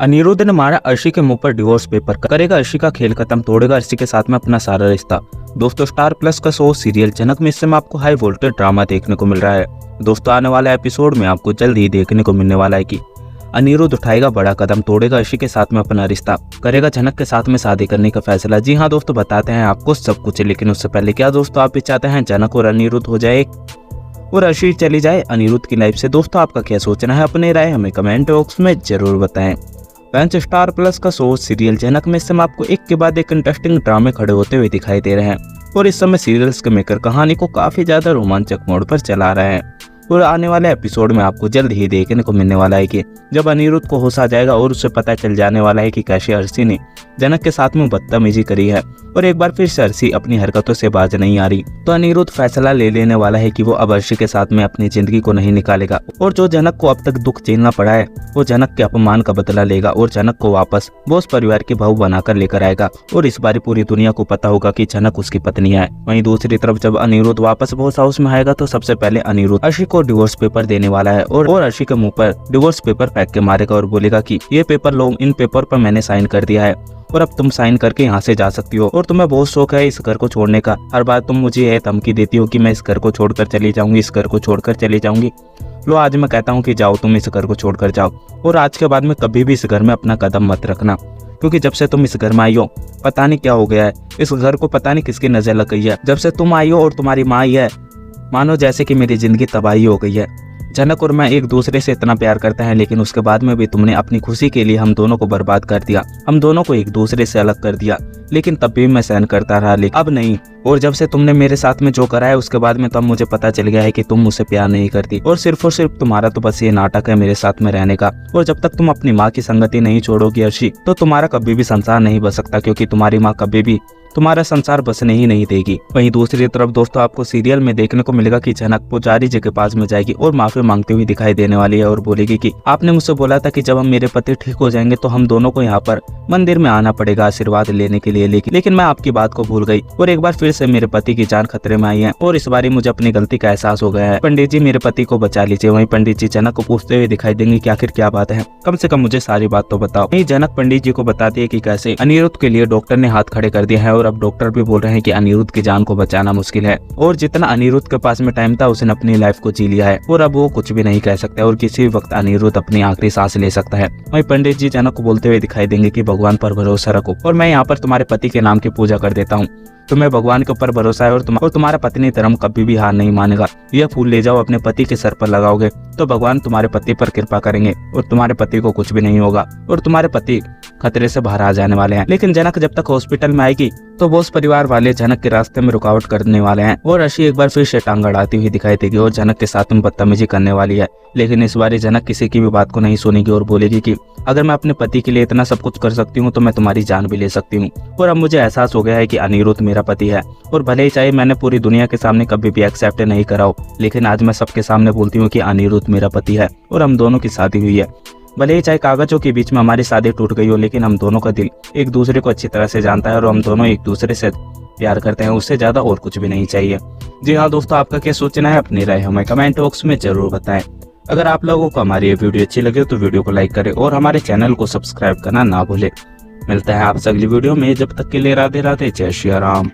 अनिरुद्ध ने मारा अर्शी के मुंह पर डिवोर्स पेपर, करेगा अर्शी का खेल खत्म, तोड़ेगा अर्शी के साथ में अपना सारा रिश्ता। दोस्तों, स्टार प्लस का शो सीरियल जनक में इस समय आपको हाई वोल्टेज ड्रामा देखने को मिल रहा है। दोस्तों, आने वाला एपिसोड में आपको जल्द ही देखने को मिलने वाला है कि अनिरुद्ध उठाएगा बड़ा कदम, तोड़ेगा अर्शी के साथ में अपना रिश्ता, करेगा जनक के साथ में शादी करने का फैसला। जी हाँ दोस्तों, बताते हैं आपको सब कुछ, लेकिन उससे पहले क्या दोस्तों आप भी चाहते हैं जनक और अनिरुद्ध हो जाए और अर्शी चली जाए अनिरुद्ध की लाइफ से? दोस्तों, आपका क्या सोचना है? अपनी राय हमें कमेंट बॉक्स में जरूर बताएं। फैंस, स्टार प्लस का शो सीरियल जनक में इस समय आपको एक के बाद एक इंटरेस्टिंग ड्रामे खड़े होते हुए दिखाई दे रहे हैं और इस समय सीरियल्स के मेकर कहानी को काफी ज्यादा रोमांचक मोड पर चला रहे हैं और आने वाले एपिसोड में आपको जल्द ही देखने को मिलने वाला है कि जब अनिरुद्ध को होश आ जाएगा और उसे पता चल जाने वाला है कि कैसे अर्शी ने जनक के साथ में बदतमीजी करी है और एक बार फिर से अर्शी अपनी हरकतों से बाज नहीं आ रही, तो अनिरुद्ध फैसला ले लेने वाला है कि वो अब अर्शी के साथ में अपनी जिंदगी को नहीं निकालेगा और जो जनक को अब तक दुख झेलना पड़ा है वो जनक के अपमान का बदला लेगा और जनक को वापस बोस परिवार के बहू बनाकर लेकर आएगा और इस बार पूरी दुनिया को पता होगा कि जनक उसकी पत्नी है। वहीं दूसरी तरफ जब अनिरुद्ध वापस बोस हाउस में आएगा तो सबसे पहले अनिरुद्ध अर्शी को डिवोर्स पेपर देने वाला है और अर्शी के मुंह पर डिवोर्स पेपर फेंक के मारेगा और बोलेगा कि ये पेपर लो, इन पेपर पर मैंने साइन कर दिया है और अब तुम साइन करके यहाँ से जा सकती हो और तुम्हें बहुत शौक है इस घर को छोड़ने का। हर बार तुम मुझे यह धमकी देती हो कि मैं इस घर को छोड़कर चली जाऊंगी, इस घर को छोड़कर चली जाऊंगी। लो, आज मैं कहता हूँ कि जाओ, तुम इस घर को छोड़कर जाओ और आज के बाद में कभी भी इस घर में अपना कदम मत रखना, क्योंकि जब से तुम इस घर में आई हो पता नहीं क्या हो गया है। इस घर को पता नहीं किसकी नजर लग गई है। जब से तुम आई हो और तुम्हारी माँ आई है, मानो जैसे कि मेरी जिंदगी तबाही हो गई है। जनक और मैं एक दूसरे से इतना प्यार करते हैं, लेकिन उसके बाद में भी तुमने अपनी खुशी के लिए हम दोनों को बर्बाद कर दिया, हम दोनों को एक दूसरे से अलग कर दिया। लेकिन तब भी मैं सहन करता रहा, लेकिन अब नहीं। और जब से तुमने मेरे साथ में जो करा है उसके बाद में तो अब मुझे पता चल गया है कि तुम मुझसे प्यार नहीं करती और सिर्फ तुम्हारा तो बस ये नाटक है मेरे साथ में रहने का। और जब तक तुम अपनी माँ की संगति नहीं छोड़ोगी अर्शी, तो तुम्हारा कभी भी संसार नहीं बच सकता, क्योंकि तुम्हारी माँ कभी भी तुम्हारा संसार बसने ही नहीं देगी। वहीं दूसरी तरफ दोस्तों आपको सीरियल में देखने को मिलेगा कि जनक पुजारी जी के पास में जाएगी और माफी मांगते हुए दिखाई देने वाली है और बोलेगी कि आपने मुझसे बोला था कि जब हम मेरे पति ठीक हो जाएंगे तो हम दोनों को यहाँ पर मंदिर में आना पड़ेगा आशीर्वाद लेने के लिए, लेकिन मैं आपकी बात को भूल गई और एक बार फिर से मेरे पति की जान खतरे में आई है और इस बार मुझे अपनी गलती का एहसास हो गया है। पंडित जी, मेरे पति को बचा लीजिए। वहीं पंडित जी जनक को पूछते हुए दिखाई देंगे कि आखिर क्या बात है, कम से कम मुझे सारी बात तो बताओ। वहीं जनक पंडित जी को बताती है कि कैसे अनिरुद्ध के लिए डॉक्टर ने हाथ खड़े कर दिए हैं और अब डॉक्टर भी बोल रहे हैं कि अनिरुद्ध की जान को बचाना मुश्किल है और जितना अनिरुद्ध के पास में टाइम था उसने अपनी लाइफ को जी लिया है और अब वो कुछ भी नहीं कह सकता और किसी भी वक्त अनिरुद्ध अपनी आखिरी सांस ले सकता है। वहीं पंडित जी जनक को बोलते हुए दिखाई देंगे कि भगवान पर भरोसा रखो और मैं यहाँ पर तुम्हारे पति के नाम की पूजा कर देता हूँ। तुम्हें भगवान के ऊपर भरोसा है और तुम्हारा पत्नी धर्म कभी भी हार नहीं मानेगा। यह फूल ले जाओ, अपने पति के सर पर लगाओगे तो भगवान तुम्हारे पति पर कृपा करेंगे और तुम्हारे पति को कुछ भी नहीं होगा और तुम्हारे पति खतरे से बाहर आ जाने वाले हैं। लेकिन जनक जब तक हॉस्पिटल में आएगी तो बोस परिवार वाले जनक के रास्ते में रुकावट करने वाले हैं और अर्शी एक बार फिर से टांग अड़ाती हुई दिखाई देगी और जनक के साथ में बदतमीजी करने वाली है। लेकिन इस बार जनक किसी की भी बात को नहीं सुनेगी और बोलेगी कि अगर मैं अपने पति के लिए इतना सब कुछ कर सकती हूँ तो मैं तुम्हारी जान भी ले सकती हूँ और अब मुझे एहसास हो गया है कि अनिरुद्ध मेरा पति है और भले ही चाहे मैंने पूरी दुनिया के सामने कभी भी एक्सेप्ट नहीं करा हो, लेकिन आज मैं सबके सामने बोलती हूँ कि अनिरुद्ध मेरा पति है और हम दोनों की शादी हुई है। भले ही चाहे कागजों के बीच में हमारी शादी टूट गई हो, लेकिन हम दोनों का दिल एक दूसरे को अच्छी तरह से जानता है और हम दोनों एक दूसरे से प्यार करते हैं, उससे ज्यादा और कुछ भी नहीं चाहिए। जी हाँ दोस्तों, आपका क्या सोचना है? अपनी राय हमें कमेंट बॉक्स में जरूर बताएं। अगर आप लोगों को हमारी ये वीडियो अच्छी लगे तो वीडियो को लाइक करें और हमारे चैनल को सब्सक्राइब करना ना भूलें। मिलता है आपसे अगली वीडियो में, जब तक के लिए राधे राधे, जय श्री राम।